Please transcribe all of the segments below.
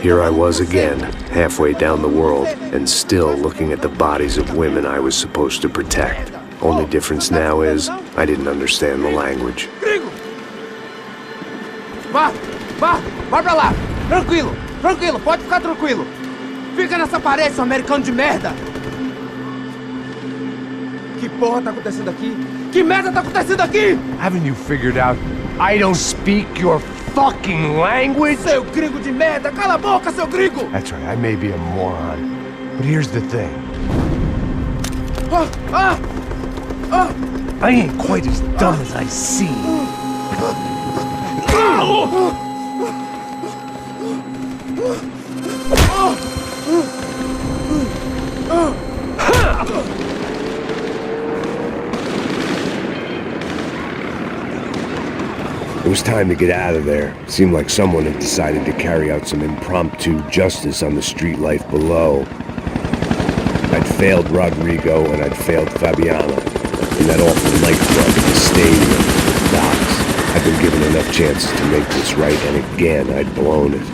Here I was again, halfway down the world, and still looking at the bodies of women I was supposed to protect. Only difference now is, I didn't understand the language. Gringo! Vai pra lá! Tranquilo, pode ficar tranquilo! Fica nessa parede, seu americano de merda! Que porra tá acontecendo aqui? Que merda tá acontecendo aqui? Haven't you figured out I don't speak your fucking language? Seu gringo de merda! Cala a boca, seu gringo! That's right, I may be a moron. But here's the thing. I ain't quite as dumb as I seem. It was time to get out of there. It seemed like someone had decided to carry out some impromptu justice on the street life below. I'd failed Rodrigo and I'd failed Fabiana. In that awful nightclub, at the stadium, the docks. I'd been given enough chances to make this right, and again I'd blown it.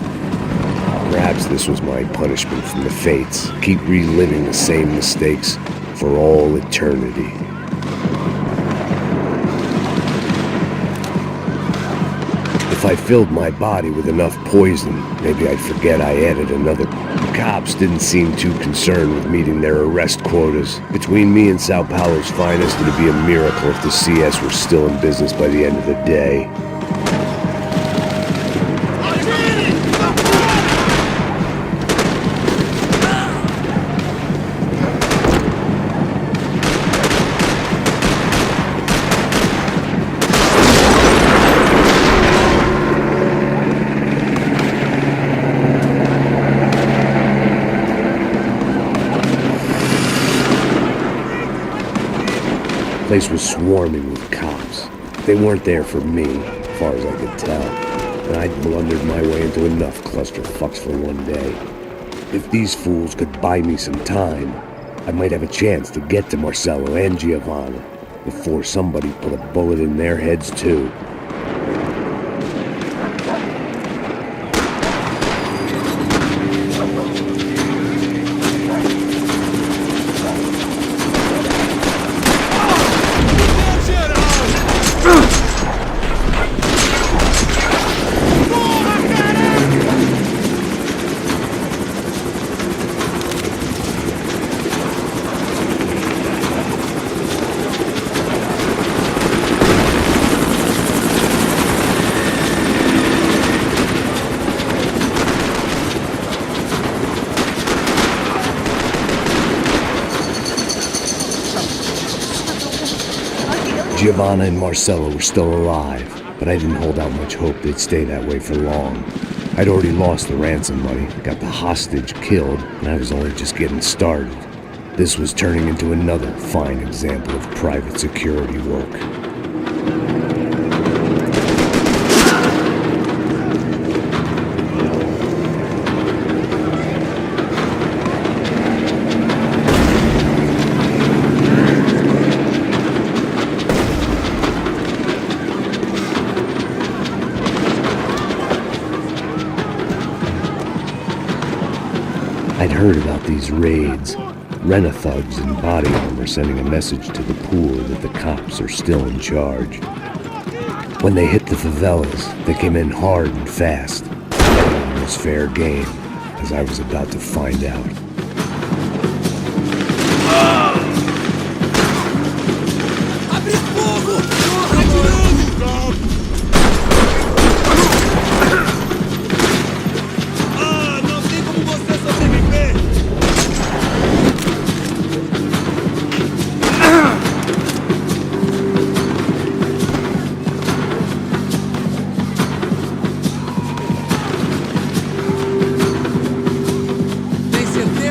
Perhaps this was my punishment from the fates. Keep reliving the same mistakes for all eternity. If I filled my body with enough poison, maybe I'd forget I added another. The cops didn't seem too concerned with meeting their arrest quotas. Between me and Sao Paulo's finest, it'd be a miracle if the CS were still in business by the end of the day. The place was swarming with cops. They weren't there for me, as far as I could tell, and I'd blundered my way into enough clusterfucks for one day. If these fools could buy me some time, I might have a chance to get to Marcelo and Giovanna before somebody put a bullet in their heads too. Giovanna and Marcelo were still alive, but I didn't hold out much hope they'd stay that way for long. I'd already lost the ransom money, got the hostage killed, and I was only just getting started. This was turning into another fine example of private security work. I'd heard about these raids, rent-a-thugs in body armor sending a message to the poor that the cops are still in charge. When they hit the favelas, they came in hard and fast. It was fair game, as I was about to find out. Tem certeza?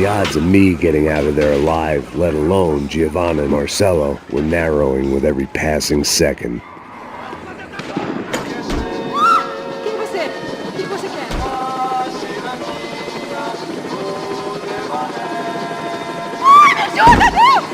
The odds of me getting out of there alive, let alone Giovanna and Marcello, were narrowing with every passing second. O que você quer? Ai, me ajuda, não!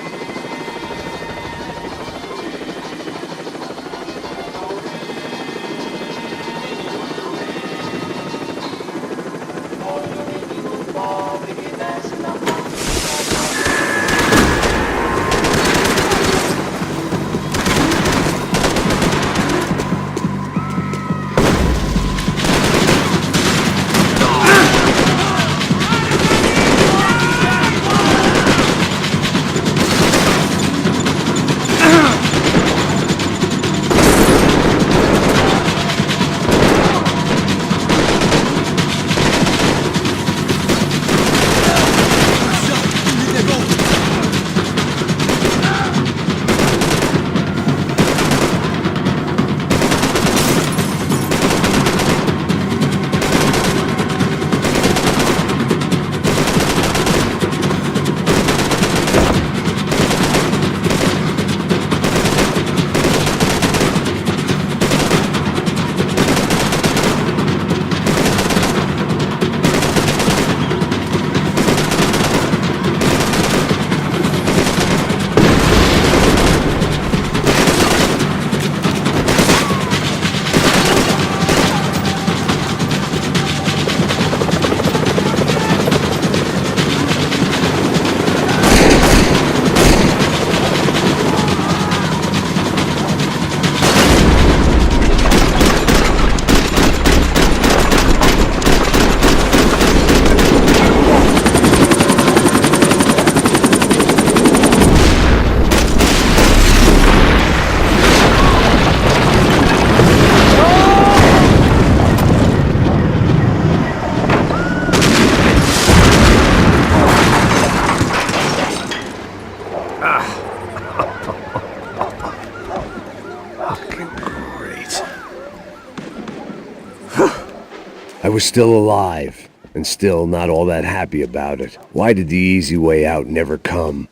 I was still alive, and still not all that happy about it. Why did the easy way out never come?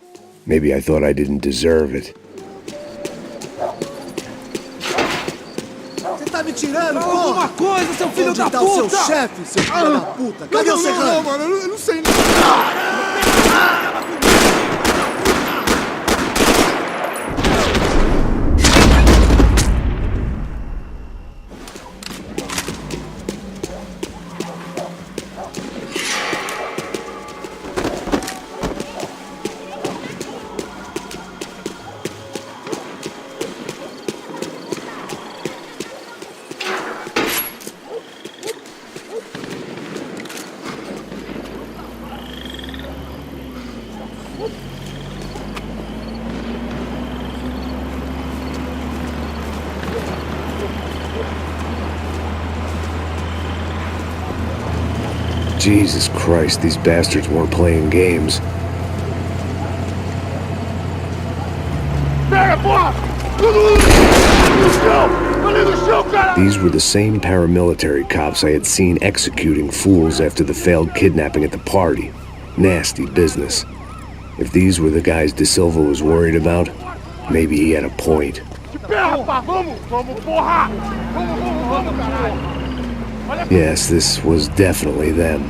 Maybe I thought I didn't deserve it. Você tá me tirando, porra? Alguma coisa, seu filho da puta! Onde tá o seu chefe, seu filho da puta? Cadê o Serrano? Não, mano, eu não sei nada. Jesus Christ, these bastards weren't playing games. These were the same paramilitary cops I had seen executing fools after the failed kidnapping at the party. Nasty business. If these were the guys De Silva was worried about, maybe he had a point. Yes, this was definitely them.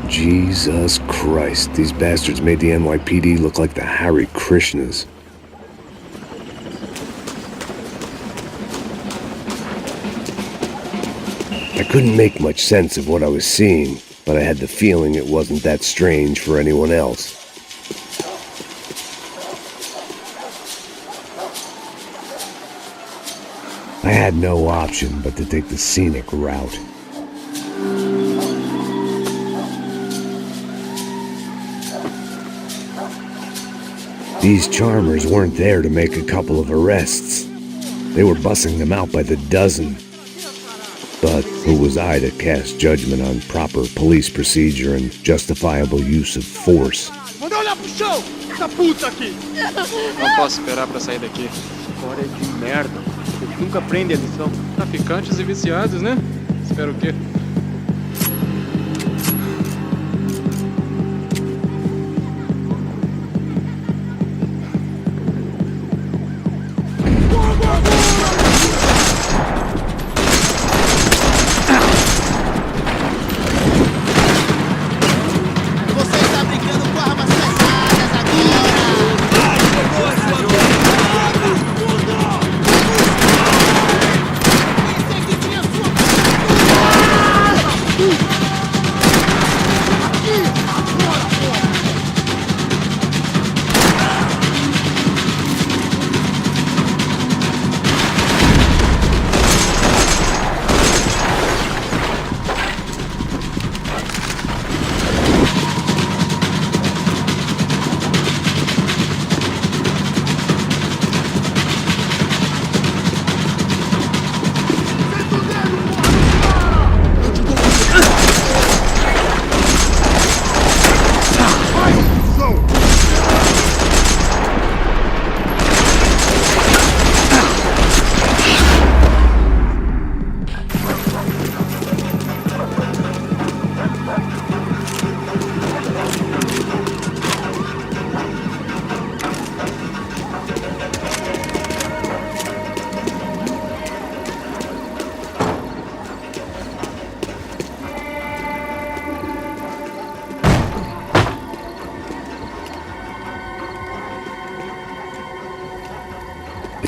Jesus Christ, these bastards made the NYPD look like the Hare Krishnas. I couldn't make much sense of what I was seeing, but I had the feeling it wasn't that strange for anyone else. I had no option but to take the scenic route. These charmers weren't there to make a couple of arrests. They were bussing them out by the dozen. But who was I to cast judgment on proper police procedure and justifiable use of force? Manda olhar pro chão! Essa puta aqui! Não posso esperar pra sair daqui. História de merda. Vocês nunca aprendem a lição. Traficantes e viciados, né? Espero o quê?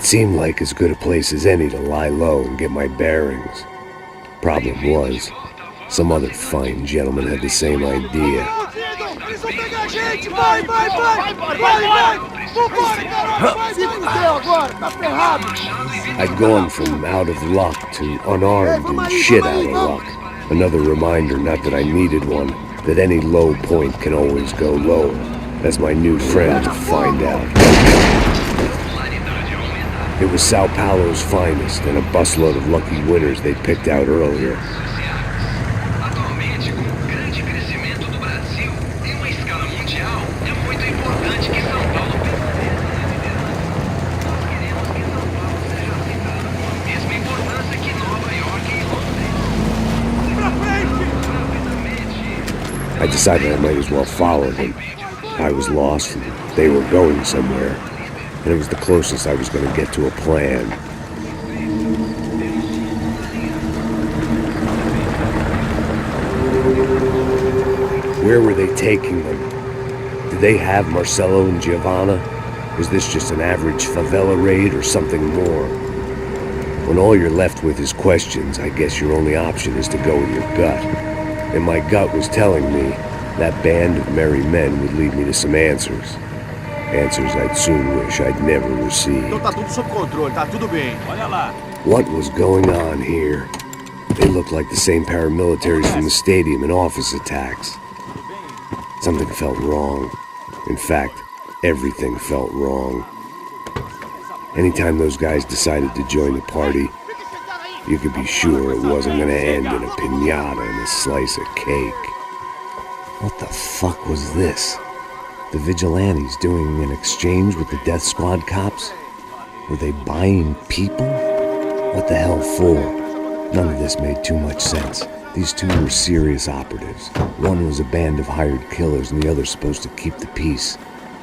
seemed like as good a place as any to lie low and get my bearings. Problem was, some other fine gentleman had the same idea. Eles vão pegar a gente! Vai! Vambora, caralho! Se fudeu agora! Tá ferrado! I'd gone from out of luck to unarmed and shit out of luck. Another reminder, not that I needed one, that any low point can always go lower, as my new friend would find out. It was Sao Paulo's finest, and a busload of lucky winners they'd picked out earlier. Atualmente, com o grande crescimento do Brasil em uma escala mundial, é muito importante que São Paulo permaneça na liderança. Nós queremos que São Paulo seja aceitado com a mesma importância que Nova York e Londres. I decided I might as well follow them. I was lost, and they were going somewhere, and it was the closest I was going to get to a plan. Where were they taking them? Did they have Marcelo and Giovanna? Was this just an average favela raid or something more? When all you're left with is questions, I guess your only option is to go with your gut. And my gut was telling me that band of merry men would lead me to some answers. Answers I'd soon wish I'd never received. Então tá tudo sob controle, tá tudo bem. Olha lá. What was going on here? They looked like the same paramilitaries from the stadium in office attacks. Something felt wrong. In fact, everything felt wrong. Anytime those guys decided to join the party, you could be sure it wasn't gonna end in a piñata and a slice of cake. What the fuck was this? The vigilantes doing an exchange with the death squad cops? Were they buying people? What the hell for? None of this made too much sense. These two were serious operatives. One was a band of hired killers and the other supposed to keep the peace.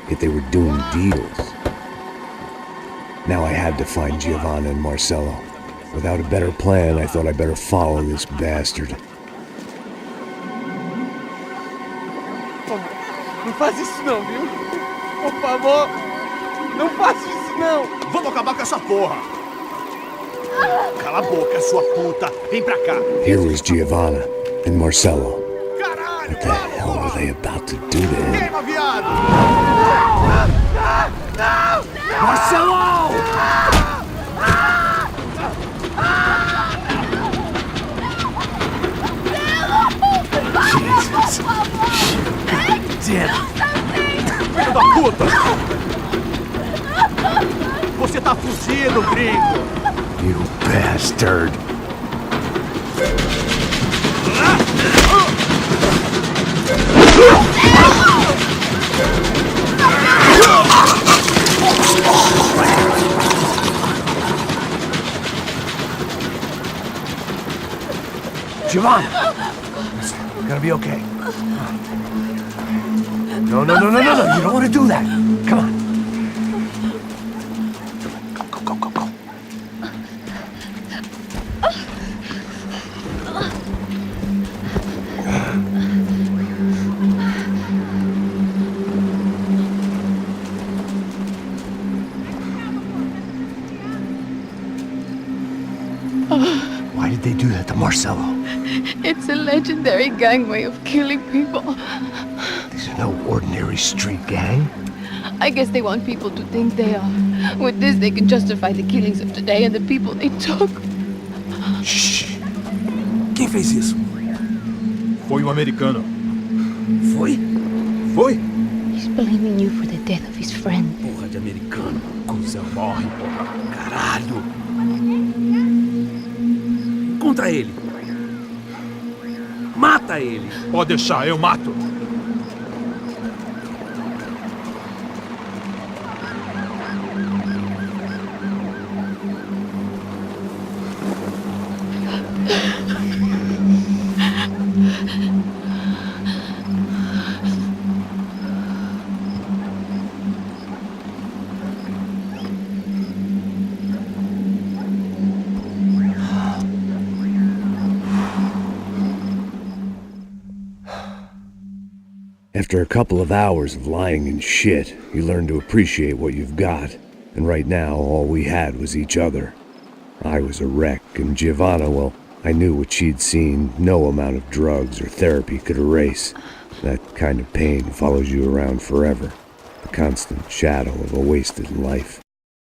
Yet they were doing deals. Now I had to find Giovanna and Marcelo. Without a better plan, I thought I'd better follow this bastard. Não faz isso não, viu? Por favor, não faça isso não! Vamos acabar com essa porra! Cala a boca, sua puta! Vem pra cá! Here was Giovanna and Marcelo. Caralho! What the hell were they about to do to him? Queima, viado! Marcelo! Jesus! Damn! Filho da puta! Você tá fugindo, gringo! You bastard! Giovanna! Listen, you're gonna be okay. No, you don't want to do that. Come on. Go. Why did they do that to Marcelo? It's a legendary gang way of killing people. These are no ordinary street gang. I guess they want people to think they are. With this, they can justify the killings of today and the people they took. Shh. Quem fez isso? Foi americano. Foi? He's blaming you for the death of his friend. Porra de americano. Cusão morre, porra. Caralho. Encontra ele. Mata ele. Pode deixar, eu mato. After a couple of hours of lying in shit, you learn to appreciate what you've got. And right now, all we had was each other. I was a wreck, and Giovanna, well, I knew what she'd seen no amount of drugs or therapy could erase. That kind of pain follows you around forever. The constant shadow of a wasted life.